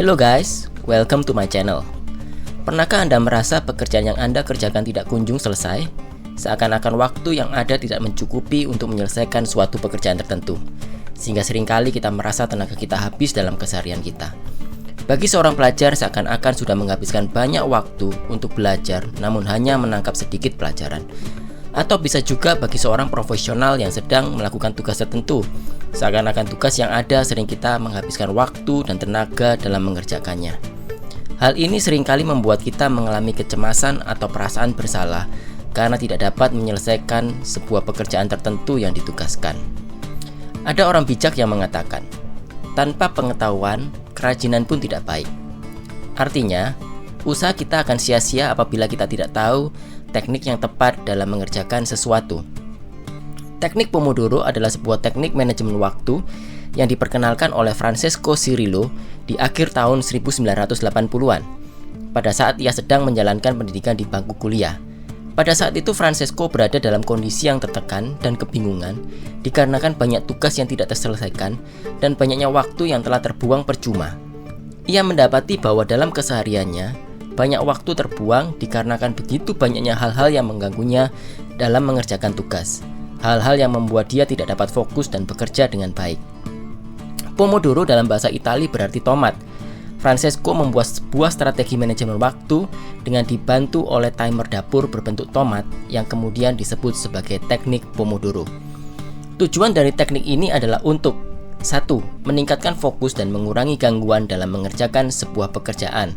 Hello guys, welcome to my channel. Pernahkah Anda merasa pekerjaan yang Anda kerjakan tidak kunjung selesai? Seakan-akan waktu yang ada tidak mencukupi untuk menyelesaikan suatu pekerjaan tertentu, sehingga seringkali kita merasa tenaga kita habis dalam keseharian kita. Bagi seorang pelajar, seakan-akan sudah menghabiskan banyak waktu untuk belajar, namun hanya menangkap sedikit pelajaran. Atau bisa juga bagi seorang profesional yang sedang melakukan tugas tertentu, seakan-akan tugas yang ada sering kita menghabiskan waktu dan tenaga dalam mengerjakannya. Hal ini seringkali membuat kita mengalami kecemasan atau perasaan bersalah karena tidak dapat menyelesaikan sebuah pekerjaan tertentu yang ditugaskan. Ada orang bijak yang mengatakan, tanpa pengetahuan, kerajinan pun tidak baik. Artinya, usaha kita akan sia-sia apabila kita tidak tahu teknik yang tepat dalam mengerjakan sesuatu. Teknik Pomodoro adalah sebuah teknik manajemen waktu yang diperkenalkan oleh Francesco Cirillo di akhir tahun 1980-an, pada saat ia sedang menjalankan pendidikan di bangku kuliah. Pada saat itu Francesco berada dalam kondisi yang tertekan dan kebingungan dikarenakan banyak tugas yang tidak terselesaikan dan banyaknya waktu yang telah terbuang percuma. Ia mendapati bahwa dalam kesehariannya banyak waktu terbuang dikarenakan begitu banyaknya hal-hal yang mengganggunya dalam mengerjakan tugas. Hal-hal yang membuat dia tidak dapat fokus dan bekerja dengan baik. Pomodoro dalam bahasa Italia berarti tomat. Francesco membuat sebuah strategi manajemen waktu dengan dibantu oleh timer dapur berbentuk tomat yang kemudian disebut sebagai teknik Pomodoro. Tujuan dari teknik ini adalah untuk 1. Meningkatkan fokus dan mengurangi gangguan dalam mengerjakan sebuah pekerjaan.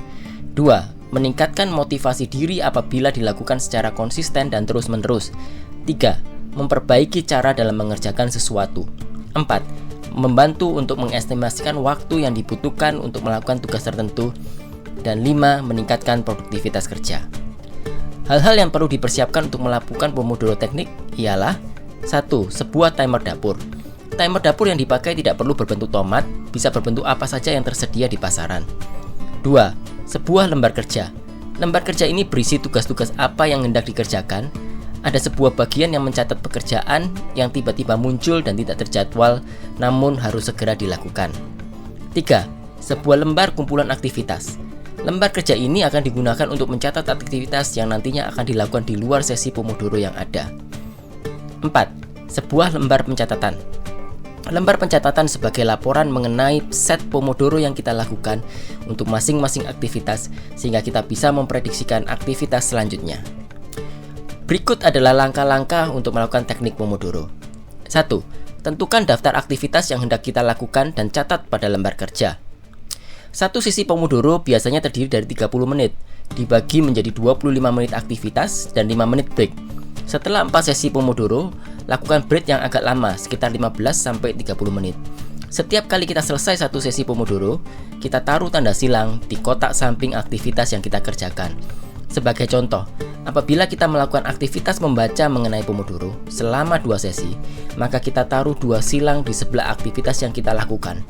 2. Meningkatkan motivasi diri apabila dilakukan secara konsisten dan terus-menerus. 3. Memperbaiki cara dalam mengerjakan sesuatu. 4. Membantu untuk mengestimasikan waktu yang dibutuhkan untuk melakukan tugas tertentu. Dan 5. Meningkatkan produktivitas kerja. Hal-hal yang perlu dipersiapkan untuk melakukan Pomodoro teknik ialah 1. Sebuah timer dapur. Timer dapur yang dipakai tidak perlu berbentuk tomat, bisa berbentuk apa saja yang tersedia di pasaran. 2. Sebuah lembar kerja. Lembar kerja ini berisi tugas-tugas apa yang hendak dikerjakan. Ada sebuah bagian yang mencatat pekerjaan yang tiba-tiba muncul dan tidak terjadwal, namun harus segera dilakukan. 3. Sebuah lembar kumpulan aktivitas. Lembar kerja ini akan digunakan untuk mencatat aktivitas yang nantinya akan dilakukan di luar sesi Pomodoro yang ada. 4. Sebuah lembar pencatatan. Lembar pencatatan sebagai laporan mengenai set Pomodoro yang kita lakukan untuk masing-masing aktivitas sehingga kita bisa memprediksikan aktivitas selanjutnya. Berikut adalah langkah-langkah untuk melakukan teknik Pomodoro. 1. Tentukan daftar aktivitas yang hendak kita lakukan dan catat pada lembar kerja. Satu sesi Pomodoro biasanya terdiri dari 30 menit, dibagi menjadi 25 menit aktivitas dan 5 menit break. Setelah 4 sesi Pomodoro, lakukan break yang agak lama, sekitar 15-30 menit. Setiap kali kita selesai satu sesi Pomodoro, kita taruh tanda silang di kotak samping aktivitas yang kita kerjakan. Sebagai contoh, apabila kita melakukan aktivitas membaca mengenai Pomodoro selama 2 sesi, maka kita taruh 2 silang di sebelah aktivitas yang kita lakukan.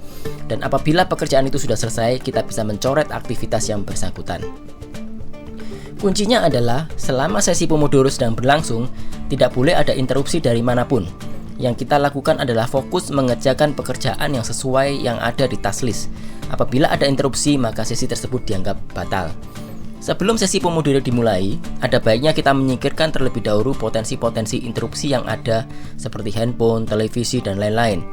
Dan apabila pekerjaan itu sudah selesai, kita bisa mencoret aktivitas yang bersangkutan. Kuncinya adalah selama sesi Pomodoro sedang berlangsung, tidak boleh ada interupsi dari manapun. Yang kita lakukan adalah fokus mengerjakan pekerjaan yang sesuai yang ada di task list. Apabila ada interupsi, maka sesi tersebut dianggap batal. Sebelum sesi Pomodoro dimulai, ada baiknya kita menyingkirkan terlebih dahulu potensi-potensi interupsi yang ada seperti handphone, televisi, dan lain-lain.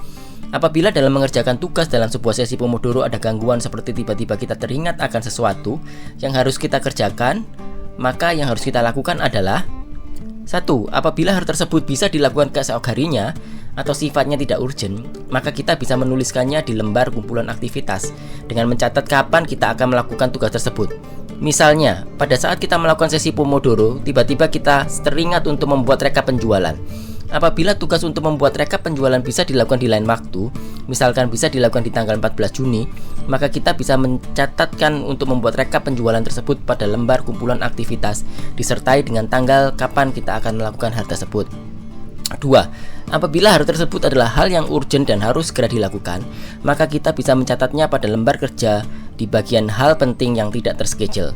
Apabila dalam mengerjakan tugas dalam sebuah sesi Pomodoro ada gangguan seperti tiba-tiba kita teringat akan sesuatu yang harus kita kerjakan, maka yang harus kita lakukan adalah 1. Apabila hal tersebut bisa dilakukan keesok harinya atau sifatnya tidak urgent, maka kita bisa menuliskannya di lembar kumpulan aktivitas dengan mencatat kapan kita akan melakukan tugas tersebut. Misalnya, pada saat kita melakukan sesi Pomodoro, tiba-tiba kita teringat untuk membuat rekap penjualan. Apabila tugas untuk membuat rekap penjualan bisa dilakukan di lain waktu, misalkan bisa dilakukan di tanggal 14 Juni, maka kita bisa mencatatkan untuk membuat rekap penjualan tersebut pada lembar kumpulan aktivitas, disertai dengan tanggal kapan kita akan melakukan hal tersebut. 2. Apabila hal tersebut adalah hal yang urgent dan harus segera dilakukan, maka kita bisa mencatatnya pada lembar kerja di bagian hal penting yang tidak terschedule.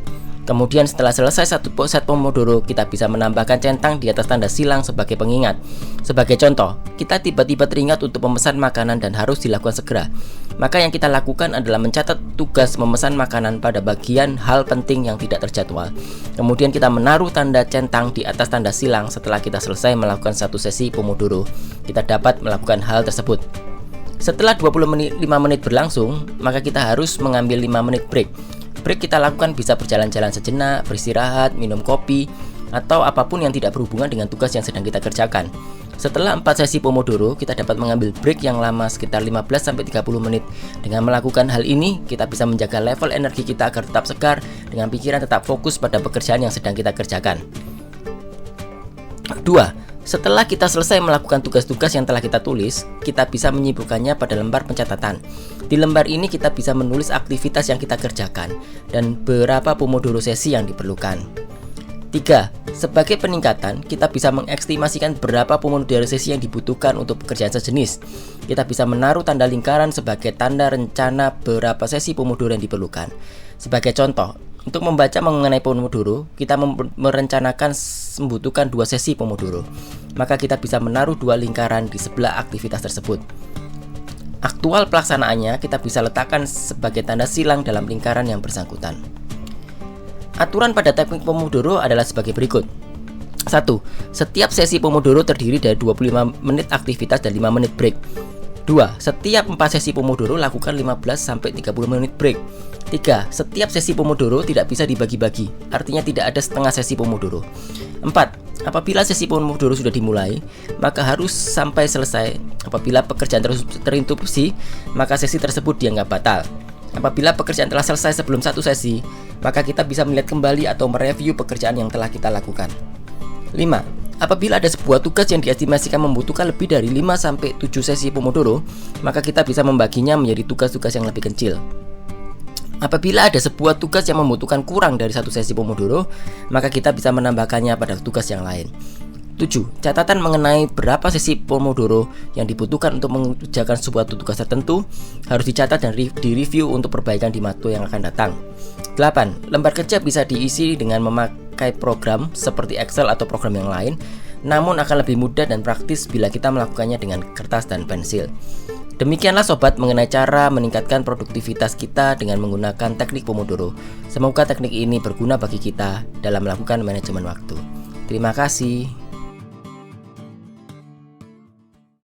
Kemudian setelah selesai satu set Pomodoro, kita bisa menambahkan centang di atas tanda silang sebagai pengingat. Sebagai contoh, kita tiba-tiba teringat untuk memesan makanan dan harus dilakukan segera. Maka yang kita lakukan adalah mencatat tugas memesan makanan pada bagian hal penting yang tidak terjadwal. Kemudian kita menaruh tanda centang di atas tanda silang setelah kita selesai melakukan satu sesi Pomodoro. Kita dapat melakukan hal tersebut. Setelah 25 menit berlangsung, maka kita harus mengambil 5 menit break. Break kita lakukan bisa berjalan-jalan sejenak, beristirahat, minum kopi, atau apapun yang tidak berhubungan dengan tugas yang sedang kita kerjakan. Setelah 4 sesi Pomodoro, kita dapat mengambil break yang lama sekitar 15-30 menit. Dengan melakukan hal ini, kita bisa menjaga level energi kita agar tetap segar, dengan pikiran tetap fokus pada pekerjaan yang sedang kita kerjakan. 2. Setelah kita selesai melakukan tugas-tugas yang telah kita tulis, kita bisa menyibukkannya pada lembar pencatatan. Di lembar ini kita bisa menulis aktivitas yang kita kerjakan dan berapa Pomodoro sesi yang diperlukan. 3. Sebagai peningkatan, kita bisa mengestimasikan berapa Pomodoro sesi yang dibutuhkan untuk pekerjaan sejenis. Kita bisa menaruh tanda lingkaran sebagai tanda rencana berapa sesi Pomodoro yang diperlukan. Sebagai contoh, untuk membaca mengenai Pomodoro, kita merencanakan membutuhkan 2 sesi Pomodoro. Maka kita bisa menaruh 2 lingkaran di sebelah aktivitas tersebut. Aktual pelaksanaannya kita bisa letakkan sebagai tanda silang dalam lingkaran yang bersangkutan. Aturan pada teknik Pomodoro adalah sebagai berikut. 1. Setiap sesi Pomodoro terdiri dari 25 menit aktivitas dan 5 menit break. 2. Setiap 4 sesi Pomodoro lakukan 15-30 menit break. 3. Setiap sesi Pomodoro tidak bisa dibagi-bagi, artinya tidak ada setengah sesi Pomodoro. 4. Apabila sesi Pomodoro sudah dimulai, maka harus sampai selesai. Apabila pekerjaan terinterupsi, maka sesi tersebut dianggap batal. Apabila pekerjaan telah selesai sebelum satu sesi, maka kita bisa melihat kembali atau mereview pekerjaan yang telah kita lakukan. 5. Apabila ada sebuah tugas yang diestimasikan membutuhkan lebih dari 5-7 sesi Pomodoro, maka kita bisa membaginya menjadi tugas-tugas yang lebih kecil. Apabila ada sebuah tugas yang membutuhkan kurang dari satu sesi Pomodoro, maka kita bisa menambahkannya pada tugas yang lain. 7. Catatan mengenai berapa sesi Pomodoro yang dibutuhkan untuk mengerjakan sebuah tugas tertentu harus dicatat dan direview untuk perbaikan di waktu yang akan datang. 8. Lembar kerja bisa diisi dengan memakai program seperti Excel atau program yang lain, namun akan lebih mudah dan praktis bila kita melakukannya dengan kertas dan pensil. Demikianlah sobat mengenai cara meningkatkan produktivitas kita dengan menggunakan teknik Pomodoro. Semoga teknik ini berguna bagi kita dalam melakukan manajemen waktu. Terima kasih.